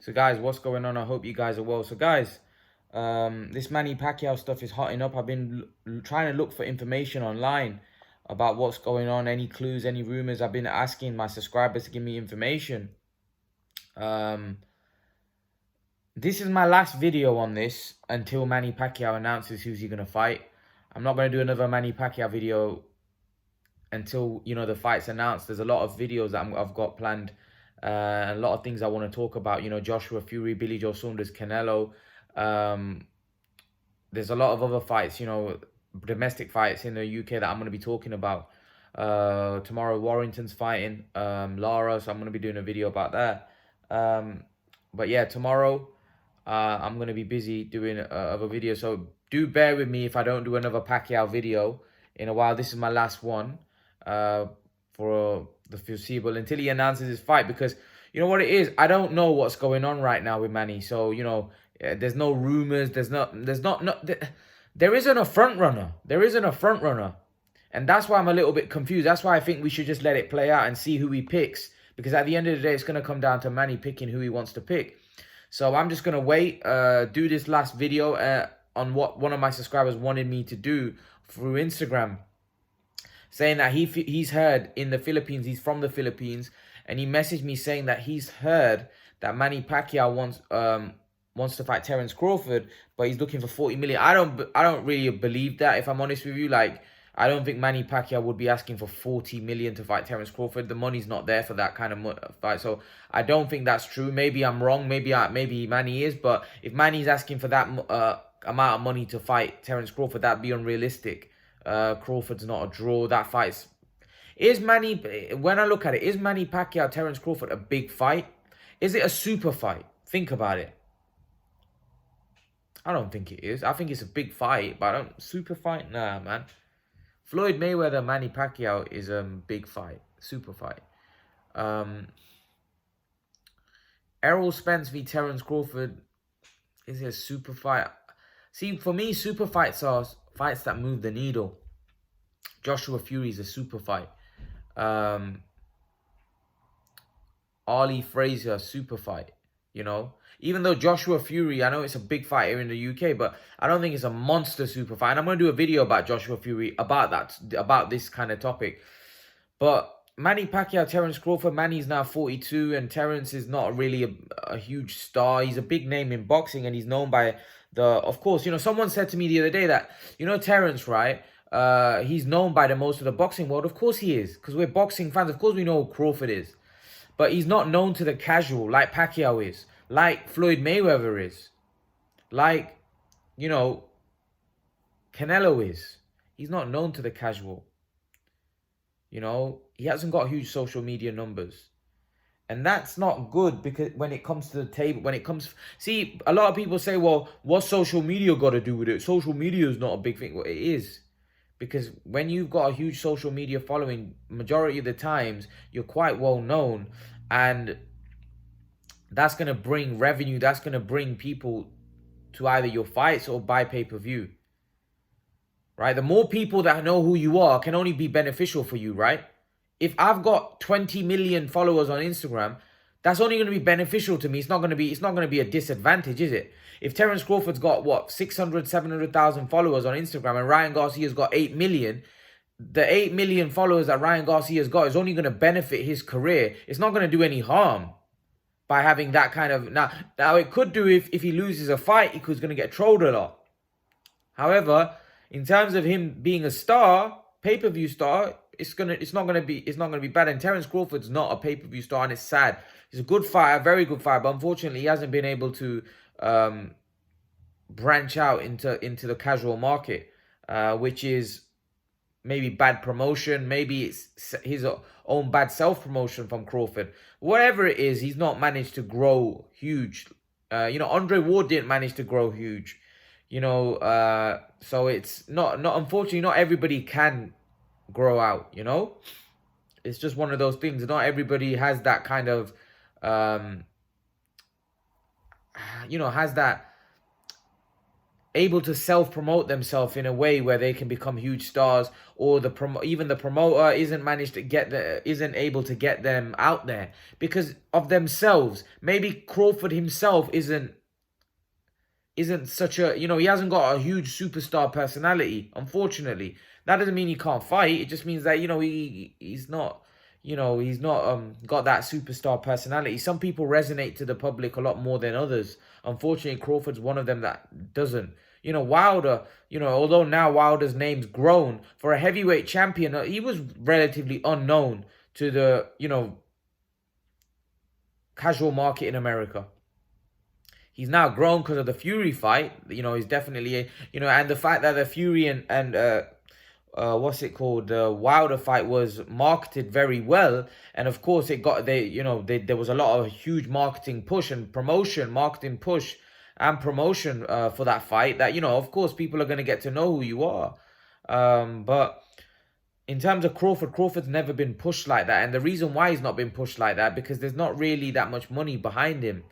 So guys, what's going on? I hope you guys are well. So guys, this Manny Pacquiao stuff is hotting up. I've been trying to look for information online about what's going on, any clues, any rumors. I've been asking my subscribers to give me information. This is my last video on this until Manny Pacquiao announces who's he going to fight. I'm not going to do another Manny Pacquiao video until, you know, the fight's announced. There's a lot of videos that I've got planned. A lot of things I want to talk about. You know, Joshua Fury, Billy Joe Saunders, Canelo. There's a lot of other fights, you know, domestic fights in the UK that I'm going to be talking about. Tomorrow, Warrington's fighting Lara, so I'm going to be doing a video about that. But yeah, tomorrow I'm going to be busy doing other videos. So do bear with me if I don't do another Pacquiao video in a while. This is my last one for the foreseeable until he announces his fight, because you know what it is, I don't know what's going on right now with Manny. So you know, there's no rumors, there isn't a front runner, and that's why I'm a little bit confused. That's why I think we should just let it play out and see who he picks, because at the end of the day it's going to come down to Manny picking who he wants to pick. So I'm just going to wait, do this last video on what one of my subscribers wanted me to do through Instagram, saying that he's heard in the Philippines, he's from the Philippines, and he messaged me saying that he's heard that Manny Pacquiao wants to fight Terence Crawford, but he's looking for 40 million. I don't really believe that, if I'm honest with you. Like, I don't think Manny Pacquiao would be asking for 40 million to fight Terence Crawford. The money's not there for that kind of fight. So I don't think that's true. Maybe I'm wrong. Maybe Manny is. But if Manny's asking for that amount of money to fight Terence Crawford, that'd be unrealistic. Crawford's not a draw. That fight's... when I look at it, is Manny Pacquiao, Terence Crawford a big fight? Is it a super fight? Think about it. I don't think it is. I think it's a big fight, but I don't... Super fight? Nah, man. Floyd Mayweather, Manny Pacquiao is a big fight. Super fight. Errol Spence v Terence Crawford, is it a super fight? See, for me, super fights are fights that move the needle. Joshua Fury is a super fight. Ali Frazier, super fight. You know, even though Joshua Fury, I know it's a big fight here in the UK, but I don't think it's a monster super fight. And I'm going to do a video about Joshua Fury, about this kind of topic. But Manny Pacquiao, Terence Crawford, Manny's now 42, and Terence is not really a huge star. He's a big name in boxing, and he's known by of course, you know, someone said to me the other day that, you know, Terence, right? He's known by the most of the boxing world. Of course he is, because we're boxing fans. Of course we know who Crawford is. But he's not known to the casual like Pacquiao is, like Floyd Mayweather is, like, you know, Canelo is. He's not known to the casual. You know, he hasn't got huge social media numbers. And that's not good, because when it comes to the table, see, a lot of people say, well, what's social media got to do with it? Social media is not a big thing. Well, it is. Because when you've got a huge social media following, majority of the times, you're quite well known. And that's going to bring revenue. That's going to bring people to either your fights or buy pay-per-view. Right? The more people that know who you are can only be beneficial for you, right? If I've got 20 million followers on Instagram, that's only going to be beneficial to me. It's not going to be a disadvantage, is it? If Terence Crawford's got, what, 600, 700,000 followers on Instagram, and Ryan Garcia's got 8 million, the 8 million followers that Ryan Garcia's got is only going to benefit his career. It's not going to do any harm by having that kind of... Now it could do if he loses a fight, he's going to get trolled a lot. However, in terms of him being a star, pay-per-view star, it's not gonna be bad. And Terence Crawford's not a pay-per-view star, and it's sad. He's a good fighter, a very good fighter, but unfortunately he hasn't been able to branch out into the casual market, which is maybe bad promotion, maybe it's his own bad self-promotion from Crawford. Whatever it is, he's not managed to grow huge. You know, Andre Ward didn't manage to grow huge. You know, so it's not unfortunately, not everybody can grow out, you know? It's just one of those things. Not everybody has that kind of, you know, has that able to self-promote themselves in a way where they can become huge stars, or even the promoter isn't able to get them out there because of themselves. Maybe Crawford himself isn't such a, he hasn't got a huge superstar personality, unfortunately. That doesn't mean he can't fight. It just means that, he's not, he's not got that superstar personality. Some people resonate to the public a lot more than others. Unfortunately, Crawford's one of them that doesn't. Wilder, although now Wilder's name's grown, for a heavyweight champion, he was relatively unknown to the, casual market in America. He's now grown because of the Fury fight. He's definitely, and the fact that the Fury and what's it called, the Wilder fight was marketed very well, and of course it got there was a lot of huge marketing push and promotion, for that fight. That of course people are going to get to know who you are, but in terms of Crawford's never been pushed like that, and the reason why he's not been pushed like that because there's not really that much money behind him.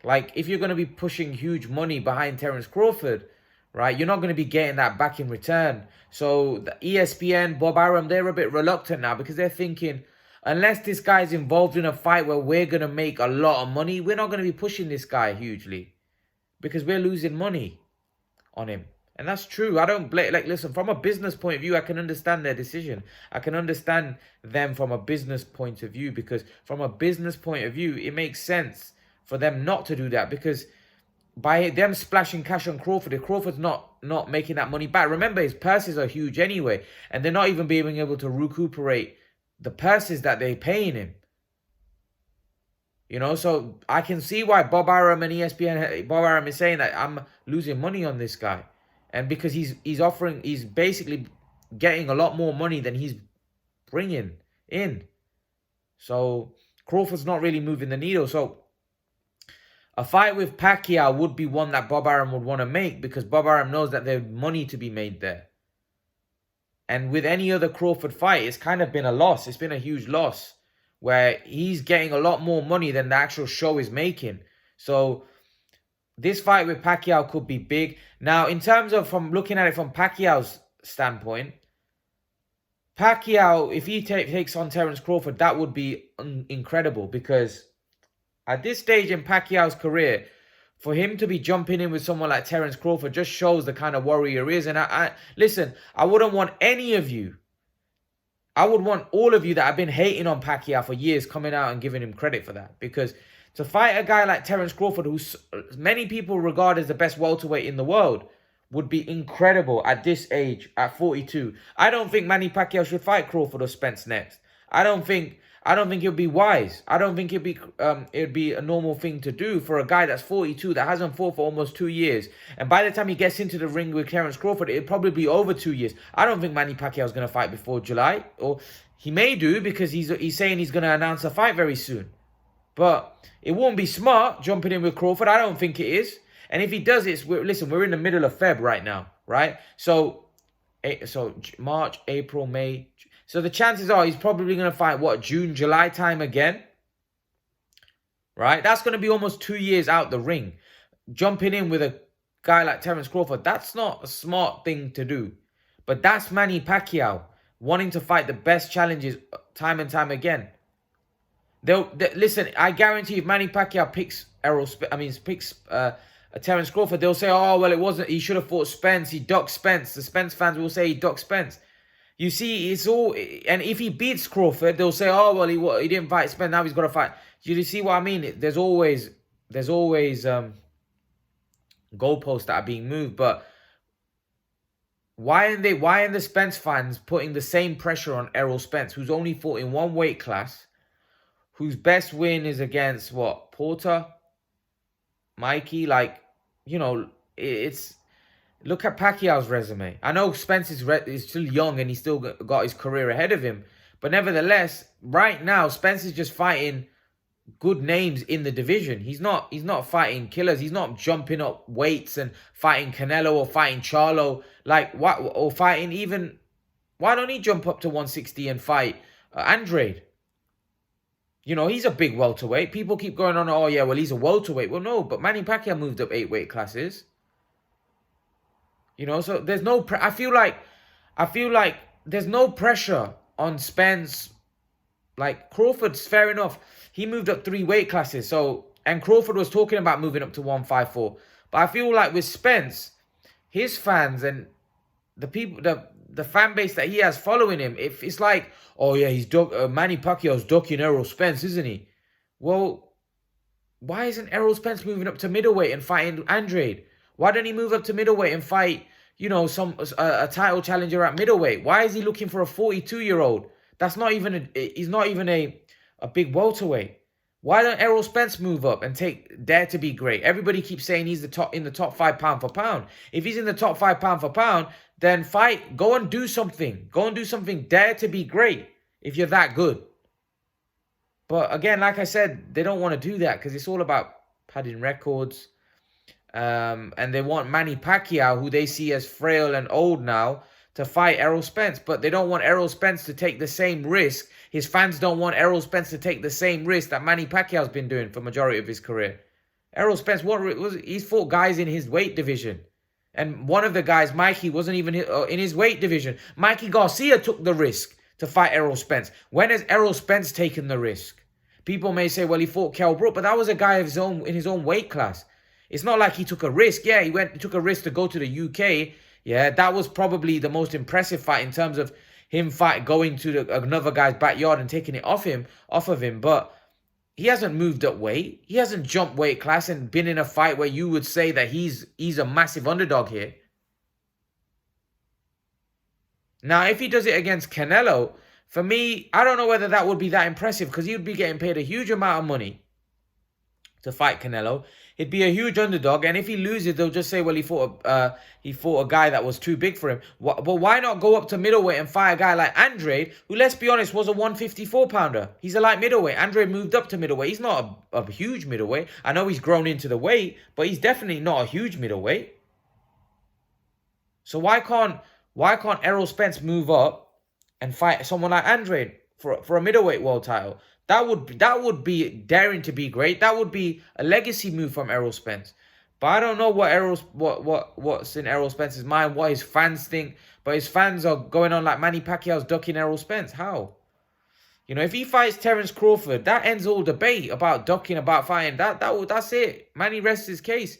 Like, if you're going to be pushing huge money behind Terence Crawford, right, you're not going to be getting that back in return. So the ESPN, Bob Arum, they're a bit reluctant now because they're thinking, unless this guy's involved in a fight where we're going to make a lot of money, we're not going to be pushing this guy hugely because we're losing money on him. And that's true. I don't blame, listen, from a business point of view, I can understand their decision. I can understand them from a business point of view, because from a business point of view, it makes sense for them not to do that, because by them splashing cash on Crawford, if Crawford's not making that money back, remember his purses are huge anyway, and they're not even being able to recuperate the purses that they're paying him. So I can see why Bob Arum and ESPN, Bob Arum is saying that I'm losing money on this guy, and because he's basically getting a lot more money than he's bringing in. So Crawford's not really moving the needle. So a fight with Pacquiao would be one that Bob Arum would want to make, because Bob Arum knows that there's money to be made there. And with any other Crawford fight, it's kind of been a loss. It's been a huge loss where he's getting a lot more money than the actual show is making. So this fight with Pacquiao could be big. Now, in terms of from looking at it from Pacquiao's standpoint, Pacquiao, if he takes on Terence Crawford, that would be incredible, because at this stage in Pacquiao's career, for him to be jumping in with someone like Terence Crawford just shows the kind of warrior he is. And listen, I wouldn't want any of you, I would want all of you that have been hating on Pacquiao for years coming out and giving him credit for that. Because to fight a guy like Terence Crawford, who many people regard as the best welterweight in the world, would be incredible at this age, at 42. I don't think Manny Pacquiao should fight Crawford or Spence next. I don't think it would be wise. I don't think it'd be a normal thing to do for a guy that's 42, that hasn't fought for almost 2 years. And by the time he gets into the ring with Terence Crawford, it'd probably be over 2 years. I don't think Manny Pacquiao's going to fight before July. Or he may do, because he's saying he's going to announce a fight very soon. But it won't be smart jumping in with Crawford. I don't think it is. And if he does it, listen, we're in the middle of Feb right now, right? So March, April, May. So the chances are he's probably going to fight, June, July time again? Right? That's going to be almost 2 years out the ring. Jumping in with a guy like Terence Crawford, that's not a smart thing to do. But that's Manny Pacquiao wanting to fight the best challenges time and time again. Listen, I guarantee if Manny Pacquiao picks Terence Crawford, they'll say, oh, well, it wasn't, he should have fought Spence, he ducked Spence. The Spence fans will say he ducked Spence. You see, it's all, and if he beats Crawford, they'll say, oh, well, he didn't fight Spence, now he's got to fight. Do you see what I mean? There's always goalposts that are being moved, but why aren't the Spence fans putting the same pressure on Errol Spence, who's only fought in one weight class, whose best win is against, Porter? Mikey? It's... Look at Pacquiao's resume. I know Spence is still young and he's still got his career ahead of him. But nevertheless, right now, Spence is just fighting good names in the division. He's not fighting killers. He's not jumping up weights and fighting Canelo or fighting Charlo. Or fighting even... Why don't he jump up to 160 and fight Andrade? He's a big welterweight. People keep going on, oh yeah, well, he's a welterweight. Well, no, but Manny Pacquiao moved up 8 weight classes. You know, so there's no. I feel like there's no pressure on Spence. Like Crawford's fair enough. He moved up 3 weight classes. So and Crawford was talking about moving up to 154. But I feel like with Spence, his fans and the people, the fan base that he has following him, if it's like, oh yeah, Manny Pacquiao's ducking Errol Spence, isn't he? Well, why isn't Errol Spence moving up to middleweight and fighting Andrade? Why don't he move up to middleweight and fight, a title challenger at middleweight? Why is he looking for a 42-year-old? That's not even he's not even a big welterweight. Why don't Errol Spence move up and dare to be great? Everybody keeps saying he's in the top 5 pound for pound. If he's in the top 5 pound for pound, then fight. Go and do something. Go and do something. Dare to be great if you're that good. But again, like I said, they don't want to do that because it's all about padding records. And they want Manny Pacquiao, who they see as frail and old now, to fight Errol Spence. But they don't want Errol Spence to take the same risk. His fans don't want Errol Spence to take the same risk that Manny Pacquiao's been doing for the majority of his career. Errol Spence, he's fought guys in his weight division. And one of the guys, Mikey, wasn't even in his weight division. Mikey Garcia took the risk to fight Errol Spence. When has Errol Spence taken the risk? People may say, well, he fought Kell Brook, but that was a guy of in his own weight class. It's not like he took a risk. Yeah, he took a risk to go to the UK. Yeah, that was probably the most impressive fight in terms of him going to another guy's backyard and taking it off of him. But he hasn't moved up weight. He hasn't jumped weight class and been in a fight where you would say that he's a massive underdog here. Now, if he does it against Canelo, for me, I don't know whether that would be that impressive because he would be getting paid a huge amount of money to fight Canelo. He'd be a huge underdog, and if he loses, they'll just say, well, he fought a guy that was too big for him. But why not go up to middleweight and fight a guy like Andrade, who, let's be honest, was a 154-pounder. He's a light middleweight. Andrade moved up to middleweight. He's not a huge middleweight. I know he's grown into the weight, but he's definitely not a huge middleweight. So why can't Errol Spence move up and fight someone like Andrade for a middleweight world title? That would be daring to be great. That would be a legacy move from Errol Spence. But I don't know what's in Errol Spence's mind, what his fans think. But his fans are going on like Manny Pacquiao's ducking Errol Spence. How? If he fights Terence Crawford, that ends all debate about ducking, about fighting. That's it. Manny rests his case.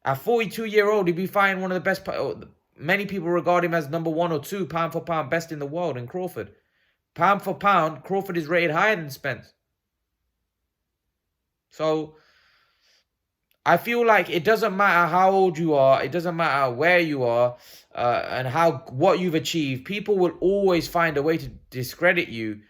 At 42-year-old, he'd be fighting one of the best. Many people regard him as number 1 or 2 pound for pound best in the world in Crawford. Pound for pound, Crawford is rated higher than Spence. So, I feel like it doesn't matter how old you are, it doesn't matter where you are, and what you've achieved. People will always find a way to discredit you.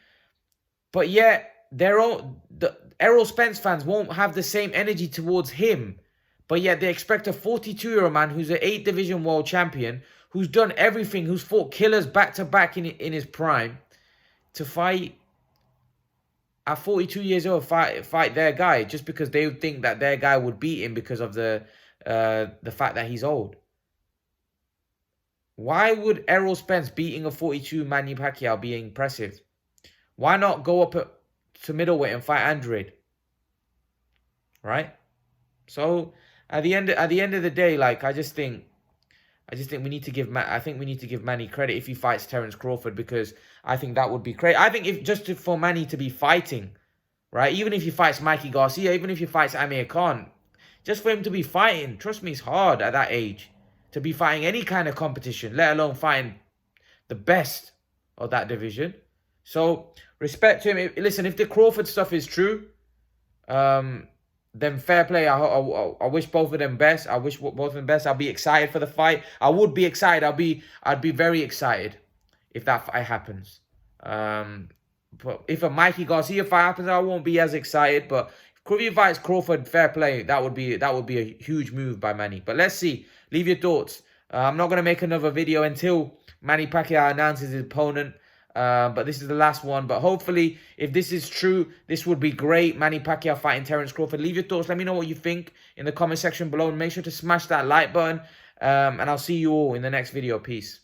But yet, the Errol Spence fans won't have the same energy towards him. But yet, they expect a 42-year-old man who's an 8th division world champion, who's done everything, who's fought killers back-to-back in his prime, to fight at 42 years old, fight their guy just because they would think that their guy would beat him because of the fact that he's old. Why would Errol Spence beating a 42 Manny Pacquiao be impressive? Why not go up to middleweight and fight Andrade? Right? So at the end of the day, like I just think we need to give Manny credit if he fights Terence Crawford, because I think that would be great. I think for Manny to be fighting, right? Even if he fights Mikey Garcia, even if he fights Amir Khan, just for him to be fighting, trust me, it's hard at that age to be fighting any kind of competition, let alone fighting the best of that division. So respect to him. Listen, if the Crawford stuff is true, then fair play. I wish both of them best. I wish both of them best. I'll be excited for the fight. I would be excited. I'd be very excited if that fight happens. But if a Mikey Garcia fight happens, I won't be as excited. But if he fights Crawford, fair play. That would be a huge move by Manny. But let's see. Leave your thoughts. I'm not gonna make another video until Manny Pacquiao announces his opponent. But this is the last one. But hopefully, if this is true, this would be great. Manny Pacquiao fighting Terence Crawford. Leave your thoughts. Let me know what you think in the comment section below. And make sure to smash that like button. And I'll see you all in the next video. Peace.